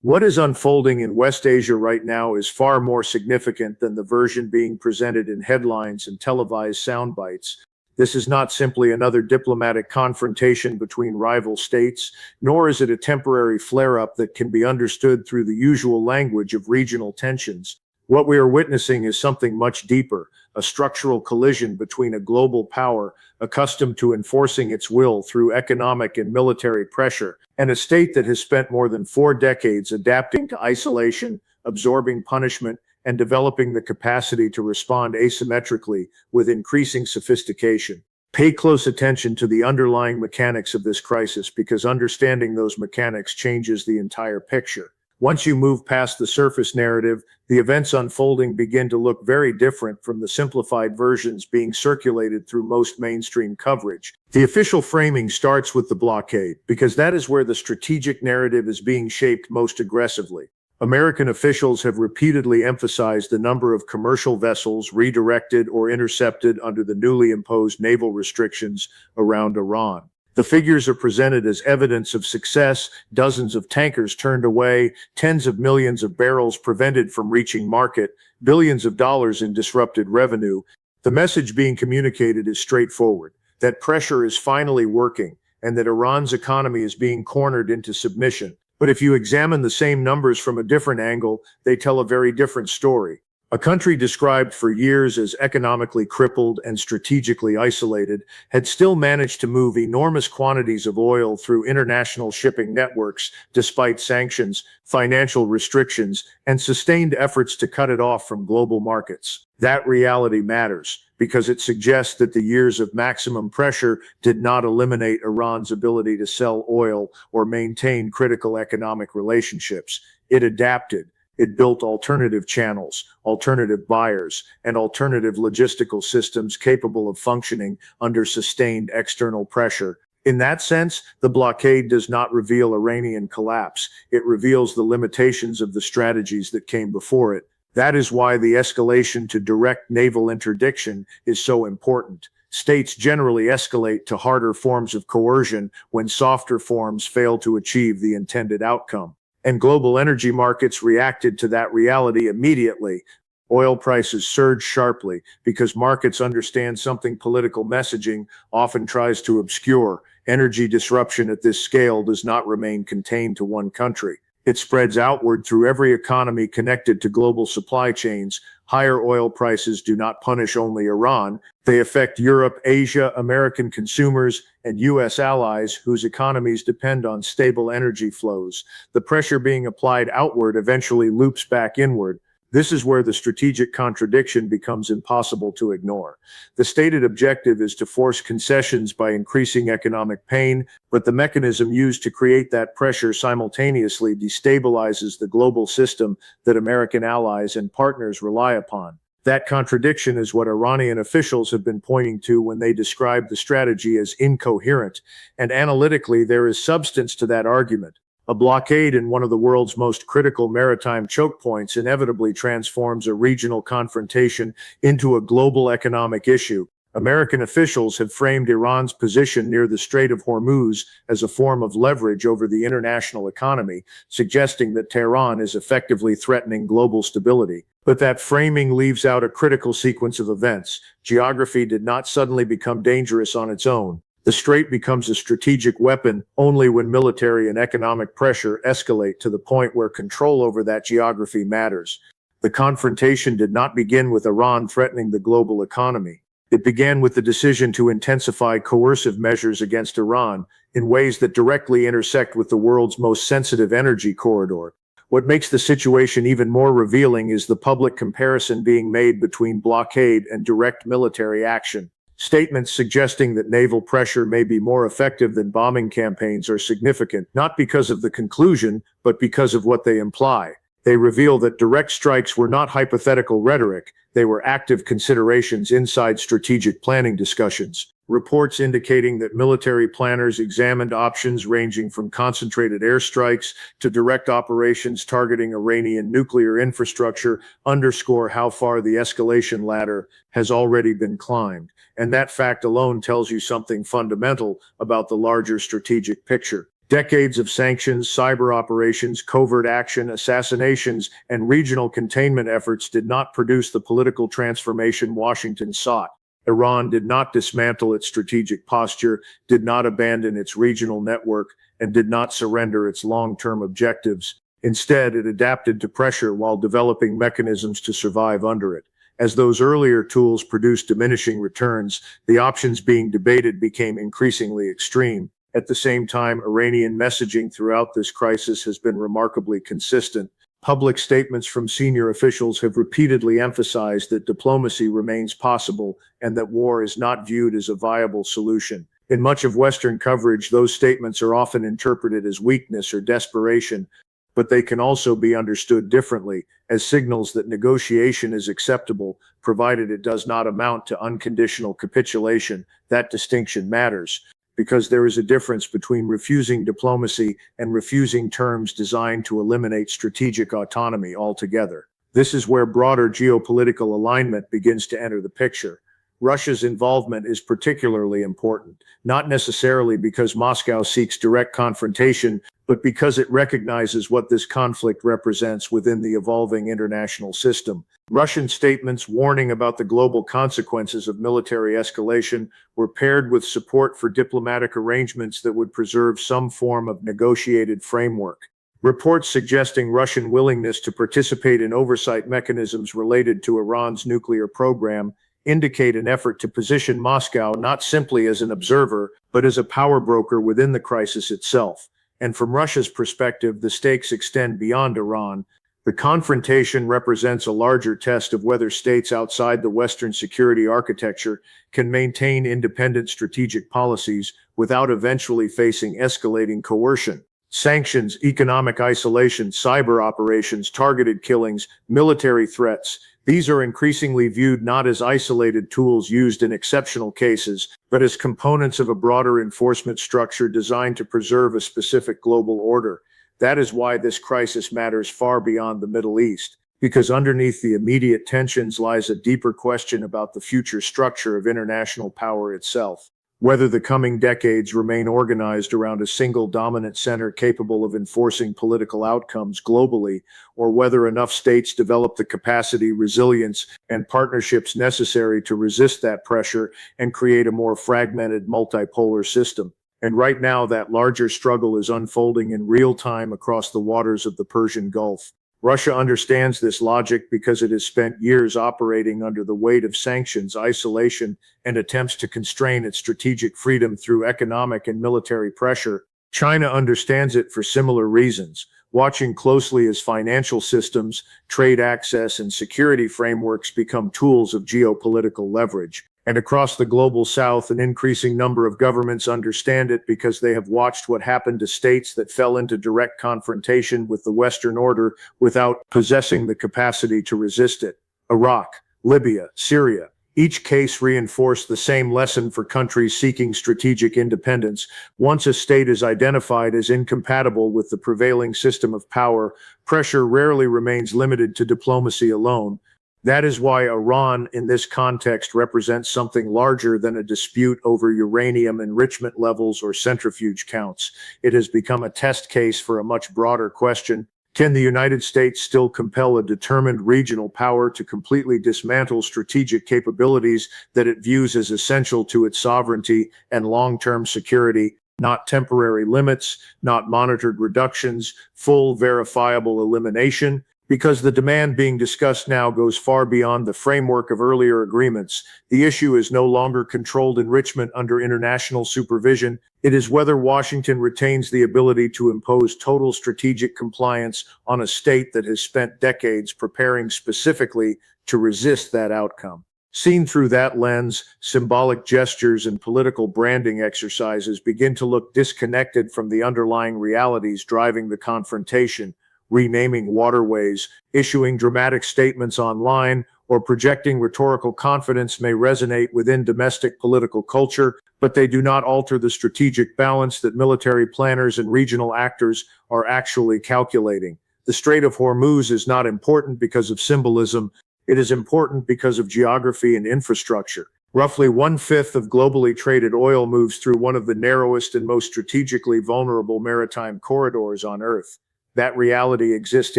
What is unfolding in West Asia right now is far more significant than the version being presented in headlines and televised sound bites. This is not simply another diplomatic confrontation between rival states, nor is it a temporary flare-up that can be understood through the usual language of regional tensions. What we are witnessing is something much deeper, a structural collision between a global power accustomed to enforcing its will through economic and military pressure, and a state that has spent more than 4 decades adapting to isolation, absorbing punishment, and developing the capacity to respond asymmetrically with increasing sophistication. Pay close attention to the underlying mechanics of this crisis, because understanding those mechanics changes the entire picture. Once you move past the surface narrative, the events unfolding begin to look very different from the simplified versions being circulated through most mainstream coverage. The official framing starts with the blockade, because that is where the strategic narrative is being shaped most aggressively. American officials have repeatedly emphasized the number of commercial vessels redirected or intercepted under the newly imposed naval restrictions around Iran. The figures are presented as evidence of success: dozens of tankers turned away, tens of millions of barrels prevented from reaching market, billions of dollars in disrupted revenue. The message being communicated is straightforward: that pressure is finally working, and that Iran's economy is being cornered into submission. But if you examine the same numbers from a different angle, they tell a very different story. A country described for years as economically crippled and strategically isolated had still managed to move enormous quantities of oil through international shipping networks despite sanctions, financial restrictions, and sustained efforts to cut it off from global markets. That reality matters, because it suggests that the years of maximum pressure did not eliminate Iran's ability to sell oil or maintain critical economic relationships. It adapted. It built alternative channels, alternative buyers, and alternative logistical systems capable of functioning under sustained external pressure. In that sense, the blockade does not reveal Iranian collapse. It reveals the limitations of the strategies that came before it. That is why the escalation to direct naval interdiction is so important. States generally escalate to harder forms of coercion when softer forms fail to achieve the intended outcome. And global energy markets reacted to that reality immediately. Oil prices surged sharply because markets understand something political messaging often tries to obscure. Energy disruption at this scale does not remain contained to one country. It spreads outward through every economy connected to global supply chains. Higher oil prices do not punish only Iran. They affect Europe, Asia, American consumers, and U.S. allies whose economies depend on stable energy flows. The pressure being applied outward eventually loops back inward. This is where the strategic contradiction becomes impossible to ignore. The stated objective is to force concessions by increasing economic pain, but the mechanism used to create that pressure simultaneously destabilizes the global system that American allies and partners rely upon. That contradiction is what Iranian officials have been pointing to when they describe the strategy as incoherent, and analytically there is substance to that argument. A blockade in one of the world's most critical maritime chokepoints inevitably transforms a regional confrontation into a global economic issue. American officials have framed Iran's position near the Strait of Hormuz as a form of leverage over the international economy, suggesting that Tehran is effectively threatening global stability. But that framing leaves out a critical sequence of events. Geography did not suddenly become dangerous on its own. The strait becomes a strategic weapon only when military and economic pressure escalate to the point where control over that geography matters. The confrontation did not begin with Iran threatening the global economy. It began with the decision to intensify coercive measures against Iran in ways that directly intersect with the world's most sensitive energy corridor. What makes the situation even more revealing is the public comparison being made between blockade and direct military action. Statements suggesting that naval pressure may be more effective than bombing campaigns are significant, not because of the conclusion, but because of what they imply. They reveal that direct strikes were not hypothetical rhetoric, they were active considerations inside strategic planning discussions. Reports indicating that military planners examined options ranging from concentrated airstrikes to direct operations targeting Iranian nuclear infrastructure underscore how far the escalation ladder has already been climbed. And that fact alone tells you something fundamental about the larger strategic picture. Decades of sanctions, cyber operations, covert action, assassinations, and regional containment efforts did not produce the political transformation Washington sought. Iran did not dismantle its strategic posture, did not abandon its regional network, and did not surrender its long-term objectives. Instead, it adapted to pressure while developing mechanisms to survive under it. As those earlier tools produced diminishing returns, the options being debated became increasingly extreme. At the same time, Iranian messaging throughout this crisis has been remarkably consistent. Public statements from senior officials have repeatedly emphasized that diplomacy remains possible and that war is not viewed as a viable solution. In much of Western coverage, those statements are often interpreted as weakness or desperation, but they can also be understood differently as signals that negotiation is acceptable, provided it does not amount to unconditional capitulation. That distinction matters, because there is a difference between refusing diplomacy and refusing terms designed to eliminate strategic autonomy altogether. This is where broader geopolitical alignment begins to enter the picture. Russia's involvement is particularly important, not necessarily because Moscow seeks direct confrontation, but because it recognizes what this conflict represents within the evolving international system. Russian statements warning about the global consequences of military escalation were paired with support for diplomatic arrangements that would preserve some form of negotiated framework. Reports suggesting Russian willingness to participate in oversight mechanisms related to Iran's nuclear program indicate an effort to position Moscow not simply as an observer, but as a power broker within the crisis itself. And from Russia's perspective, the stakes extend beyond Iran. The confrontation represents a larger test of whether states outside the Western security architecture can maintain independent strategic policies without eventually facing escalating coercion. Sanctions, economic isolation, cyber operations, targeted killings, military threats — these are increasingly viewed not as isolated tools used in exceptional cases, but as components of a broader enforcement structure designed to preserve a specific global order. That is why this crisis matters far beyond the Middle East, because underneath the immediate tensions lies a deeper question about the future structure of international power itself. Whether the coming decades remain organized around a single dominant center capable of enforcing political outcomes globally, or whether enough states develop the capacity, resilience, and partnerships necessary to resist that pressure and create a more fragmented multipolar system. And right now, that larger struggle is unfolding in real time across the waters of the Persian Gulf. Russia understands this logic because it has spent years operating under the weight of sanctions, isolation, and attempts to constrain its strategic freedom through economic and military pressure. China understands it for similar reasons, watching closely as financial systems, trade access, and security frameworks become tools of geopolitical leverage. And across the global south, an increasing number of governments understand it because they have watched what happened to states that fell into direct confrontation with the Western order without possessing the capacity to resist it. Iraq, Libya, Syria. Each case reinforced the same lesson for countries seeking strategic independence. Once a state is identified as incompatible with the prevailing system of power, pressure rarely remains limited to diplomacy alone. That is why Iran, in this context, represents something larger than a dispute over uranium enrichment levels or centrifuge counts. It has become a test case for a much broader question. Can the United States still compel a determined regional power to completely dismantle strategic capabilities that it views as essential to its sovereignty and long-term security? Not temporary limits, not monitored reductions, full verifiable elimination. Because the demand being discussed now goes far beyond the framework of earlier agreements. The issue is no longer controlled enrichment under international supervision. It is whether Washington retains the ability to impose total strategic compliance on a state that has spent decades preparing specifically to resist that outcome. Seen through that lens, symbolic gestures and political branding exercises begin to look disconnected from the underlying realities driving the confrontation. Renaming waterways, issuing dramatic statements online, or projecting rhetorical confidence may resonate within domestic political culture, but they do not alter the strategic balance that military planners and regional actors are actually calculating. The Strait of Hormuz is not important because of symbolism. It is important because of geography and infrastructure. Roughly one-fifth of globally traded oil moves through one of the narrowest and most strategically vulnerable maritime corridors on Earth. That reality exists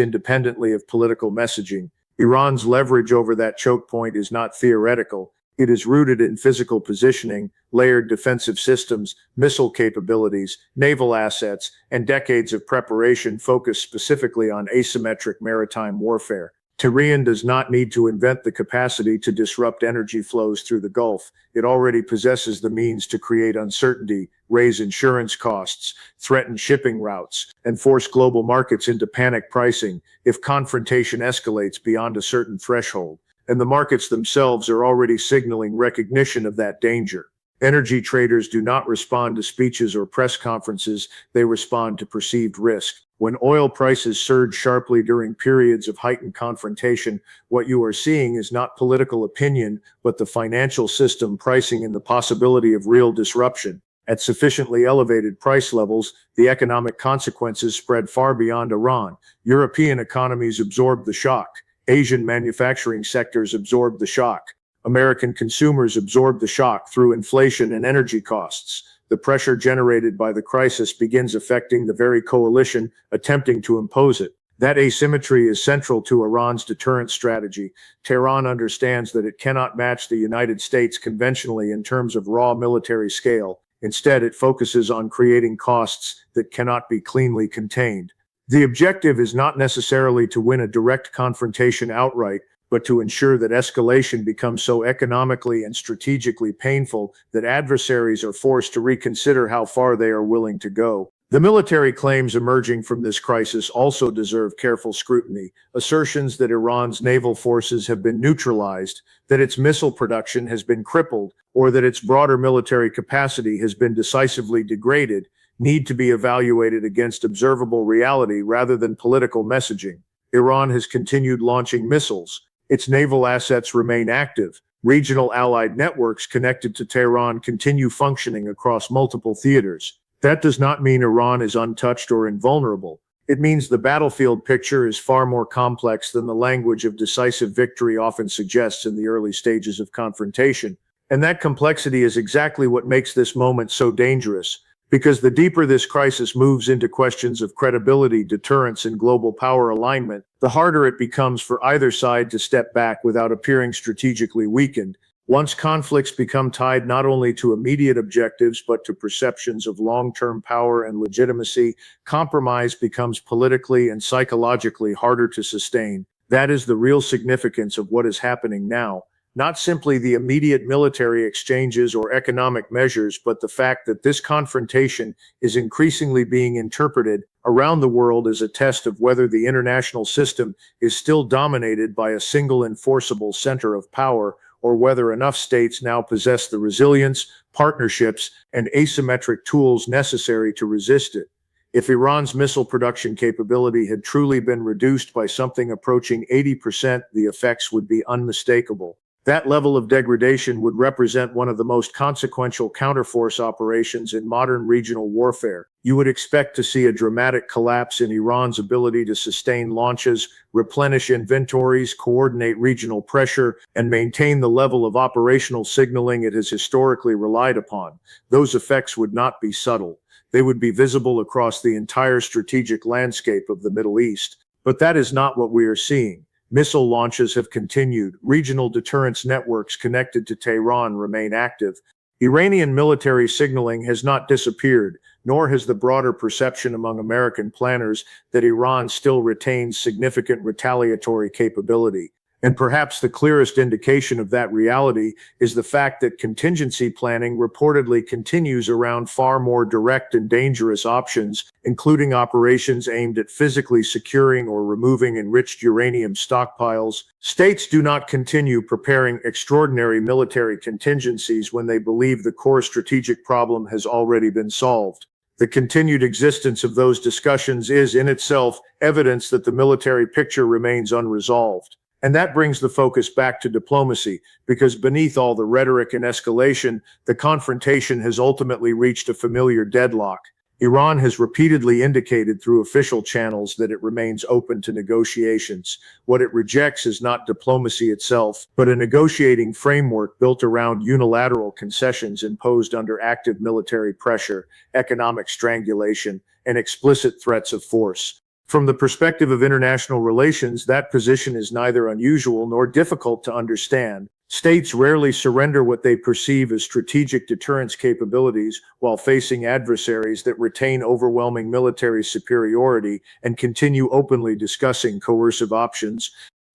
independently of political messaging. Iran's leverage over that choke point is not theoretical. It is rooted in physical positioning, layered defensive systems, missile capabilities, naval assets, and decades of preparation focused specifically on asymmetric maritime warfare. Tehran does not need to invent the capacity to disrupt energy flows through the Gulf. It already possesses the means to create uncertainty, raise insurance costs, threaten shipping routes, and force global markets into panic pricing if confrontation escalates beyond a certain threshold. And the markets themselves are already signaling recognition of that danger. Energy traders do not respond to speeches or press conferences, they respond to perceived risk. When oil prices surge sharply during periods of heightened confrontation, what you are seeing is not political opinion, but the financial system pricing in the possibility of real disruption. At sufficiently elevated price levels, the economic consequences spread far beyond Iran. European economies absorb the shock. Asian manufacturing sectors absorb the shock. American consumers absorb the shock through inflation and energy costs. The pressure generated by the crisis begins affecting the very coalition attempting to impose it. That asymmetry is central to Iran's deterrent strategy. Tehran understands that it cannot match the United States conventionally in terms of raw military scale. Instead, it focuses on creating costs that cannot be cleanly contained. The objective is not necessarily to win a direct confrontation outright, but to ensure that escalation becomes so economically and strategically painful that adversaries are forced to reconsider how far they are willing to go. The military claims emerging from this crisis also deserve careful scrutiny. Assertions that Iran's naval forces have been neutralized, that its missile production has been crippled, or that its broader military capacity has been decisively degraded need to be evaluated against observable reality rather than political messaging. Iran has continued launching missiles. Its naval assets remain active. Regional allied networks connected to Tehran continue functioning across multiple theaters. That does not mean Iran is untouched or invulnerable. It means the battlefield picture is far more complex than the language of decisive victory often suggests in the early stages of confrontation. And that complexity is exactly what makes this moment so dangerous. Because the deeper this crisis moves into questions of credibility, deterrence, and global power alignment, the harder it becomes for either side to step back without appearing strategically weakened. Once conflicts become tied not only to immediate objectives but to perceptions of long-term power and legitimacy, compromise becomes politically and psychologically harder to sustain. That is the real significance of what is happening now. Not simply the immediate military exchanges or economic measures, but the fact that this confrontation is increasingly being interpreted around the world as a test of whether the international system is still dominated by a single enforceable center of power, or whether enough states now possess the resilience, partnerships, and asymmetric tools necessary to resist it. If Iran's missile production capability had truly been reduced by something approaching 80%, the effects would be unmistakable. That level of degradation would represent one of the most consequential counterforce operations in modern regional warfare. You would expect to see a dramatic collapse in Iran's ability to sustain launches, replenish inventories, coordinate regional pressure, and maintain the level of operational signaling it has historically relied upon. Those effects would not be subtle. They would be visible across the entire strategic landscape of the Middle East. But that is not what we are seeing. Missile launches have continued. Regional deterrence networks connected to Tehran remain active. Iranian military signaling has not disappeared, nor has the broader perception among American planners that Iran still retains significant retaliatory capability. And perhaps the clearest indication of that reality is the fact that contingency planning reportedly continues around far more direct and dangerous options, including operations aimed at physically securing or removing enriched uranium stockpiles. States do not continue preparing extraordinary military contingencies when they believe the core strategic problem has already been solved. The continued existence of those discussions is in itself evidence that the military picture remains unresolved. And that brings the focus back to diplomacy, because beneath all the rhetoric and escalation, the confrontation has ultimately reached a familiar deadlock. Iran has repeatedly indicated through official channels that it remains open to negotiations. What it rejects is not diplomacy itself, but a negotiating framework built around unilateral concessions imposed under active military pressure, economic strangulation, and explicit threats of force. From the perspective of international relations, that position is neither unusual nor difficult to understand. States rarely surrender what they perceive as strategic deterrence capabilities while facing adversaries that retain overwhelming military superiority and continue openly discussing coercive options.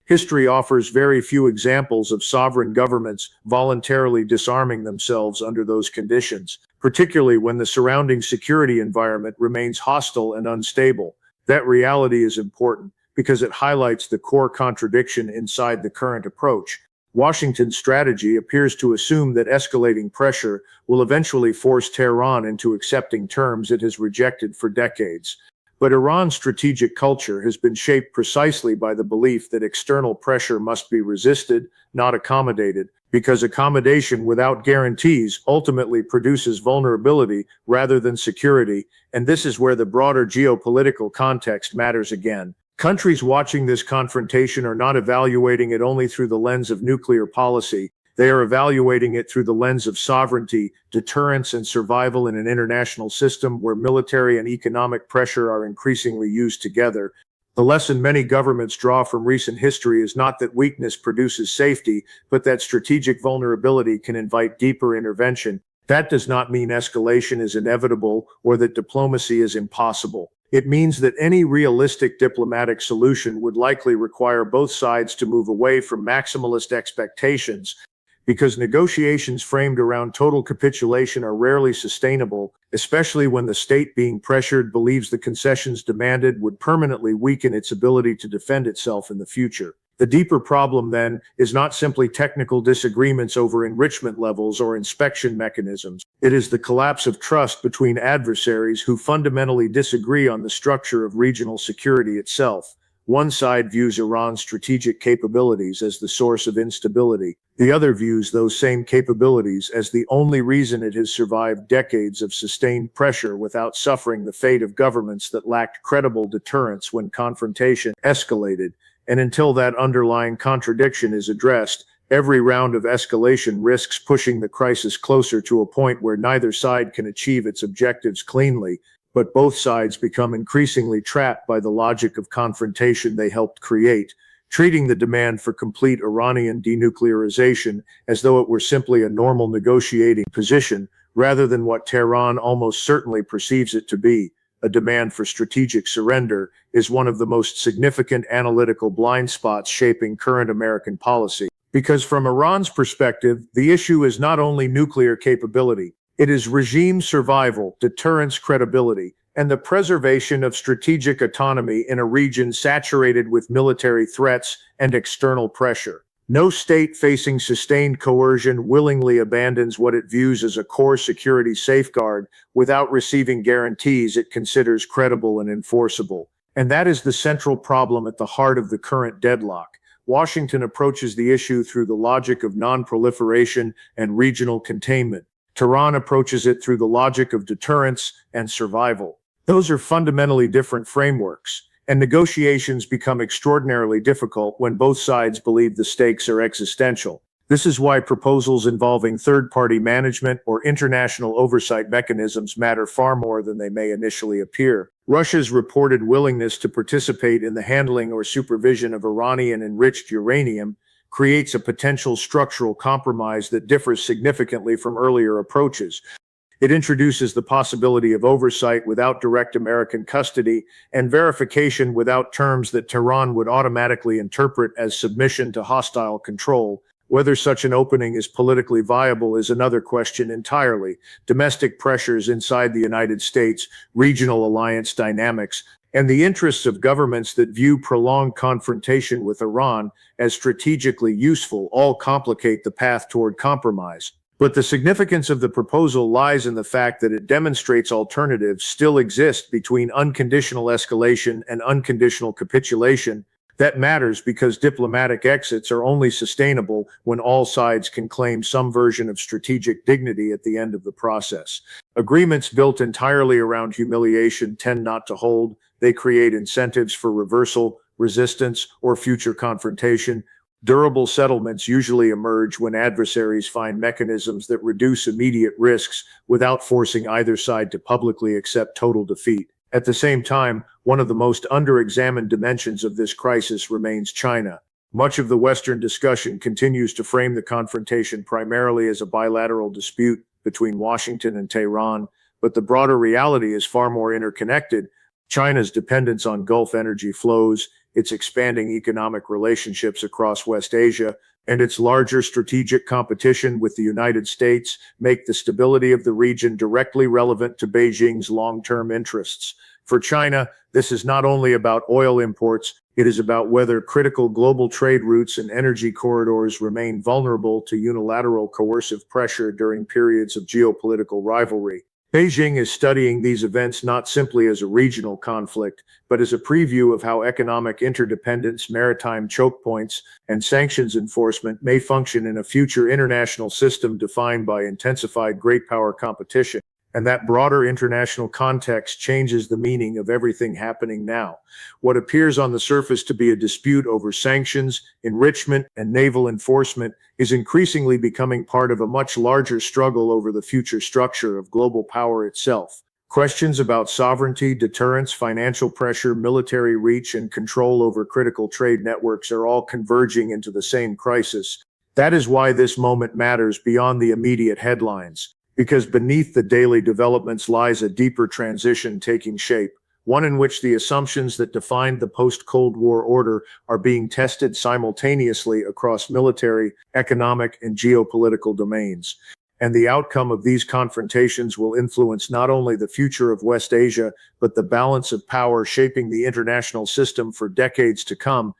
History offers very few examples of sovereign governments voluntarily disarming themselves under those conditions, particularly when the surrounding security environment remains hostile and unstable. That reality is important because it highlights the core contradiction inside the current approach. Washington's strategy appears to assume that escalating pressure will eventually force Tehran into accepting terms it has rejected for decades. But Iran's strategic culture has been shaped precisely by the belief that external pressure must be resisted, not accommodated, because accommodation without guarantees ultimately produces vulnerability rather than security, and this is where the broader geopolitical context matters again. Countries watching this confrontation are not evaluating it only through the lens of nuclear policy. They are evaluating it through the lens of sovereignty, deterrence, and survival in an international system where military and economic pressure are increasingly used together. The lesson many governments draw from recent history is not that weakness produces safety, but that strategic vulnerability can invite deeper intervention. That does not mean escalation is inevitable or that diplomacy is impossible. It means that any realistic diplomatic solution would likely require both sides to move away from maximalist expectations, because negotiations framed around total capitulation are rarely sustainable, especially when the state being pressured believes the concessions demanded would permanently weaken its ability to defend itself in the future. The deeper problem, then, is not simply technical disagreements over enrichment levels or inspection mechanisms. It is the collapse of trust between adversaries who fundamentally disagree on the structure of regional security itself. One side views Iran's strategic capabilities as the source of instability. The other views those same capabilities as the only reason it has survived decades of sustained pressure without suffering the fate of governments that lacked credible deterrence when confrontation escalated. And until that underlying contradiction is addressed, every round of escalation risks pushing the crisis closer to a point where neither side can achieve its objectives cleanly, but both sides become increasingly trapped by the logic of confrontation they helped create, treating the demand for complete Iranian denuclearization as though it were simply a normal negotiating position, rather than what Tehran almost certainly perceives it to be. A demand for strategic surrender is one of the most significant analytical blind spots shaping current American policy. Because from Iran's perspective, the issue is not only nuclear capability, it is regime survival, deterrence credibility, and the preservation of strategic autonomy in a region saturated with military threats and external pressure. No state facing sustained coercion willingly abandons what it views as a core security safeguard without receiving guarantees it considers credible and enforceable. And that is the central problem at the heart of the current deadlock. Washington approaches the issue through the logic of non-proliferation and regional containment. Tehran approaches it through the logic of deterrence and survival. Those are fundamentally different frameworks, and negotiations become extraordinarily difficult when both sides believe the stakes are existential. This is why proposals involving third-party management or international oversight mechanisms matter far more than they may initially appear. Russia's reported willingness to participate in the handling or supervision of Iranian enriched uranium creates a potential structural compromise that differs significantly from earlier approaches. It introduces the possibility of oversight without direct American custody and verification without terms that Tehran would automatically interpret as submission to hostile control. Whether such an opening is politically viable is another question entirely. Domestic pressures inside the United States, regional alliance dynamics, and the interests of governments that view prolonged confrontation with Iran as strategically useful all complicate the path toward compromise. But the significance of the proposal lies in the fact that it demonstrates alternatives still exist between unconditional escalation and unconditional capitulation. That matters because diplomatic exits are only sustainable when all sides can claim some version of strategic dignity at the end of the process. Agreements built entirely around humiliation tend not to hold. They create incentives for reversal, resistance, or future confrontation. Durable settlements usually emerge when adversaries find mechanisms that reduce immediate risks without forcing either side to publicly accept total defeat. At the same time, one of the most underexamined dimensions of this crisis remains China. Much of the Western discussion continues to frame the confrontation primarily as a bilateral dispute between Washington and Tehran, but the broader reality is far more interconnected. China's dependence on Gulf energy flows, its expanding economic relationships across West Asia, and its larger strategic competition with the United States make the stability of the region directly relevant to Beijing's long-term interests. For China, this is not only about oil imports, it is about whether critical global trade routes and energy corridors remain vulnerable to unilateral coercive pressure during periods of geopolitical rivalry. Beijing is studying these events not simply as a regional conflict, but as a preview of how economic interdependence, maritime chokepoints, and sanctions enforcement may function in a future international system defined by intensified great power competition. And that broader international context changes the meaning of everything happening now. What appears on the surface to be a dispute over sanctions, enrichment, and naval enforcement is increasingly becoming part of a much larger struggle over the future structure of global power itself. Questions about sovereignty, deterrence, financial pressure, military reach, and control over critical trade networks are all converging into the same crisis. That is why this moment matters beyond the immediate headlines. Because beneath the daily developments lies a deeper transition taking shape, one in which the assumptions that defined the post-Cold War order are being tested simultaneously across military, economic, and geopolitical domains. And the outcome of these confrontations will influence not only the future of West Asia, but the balance of power shaping the international system for decades to come.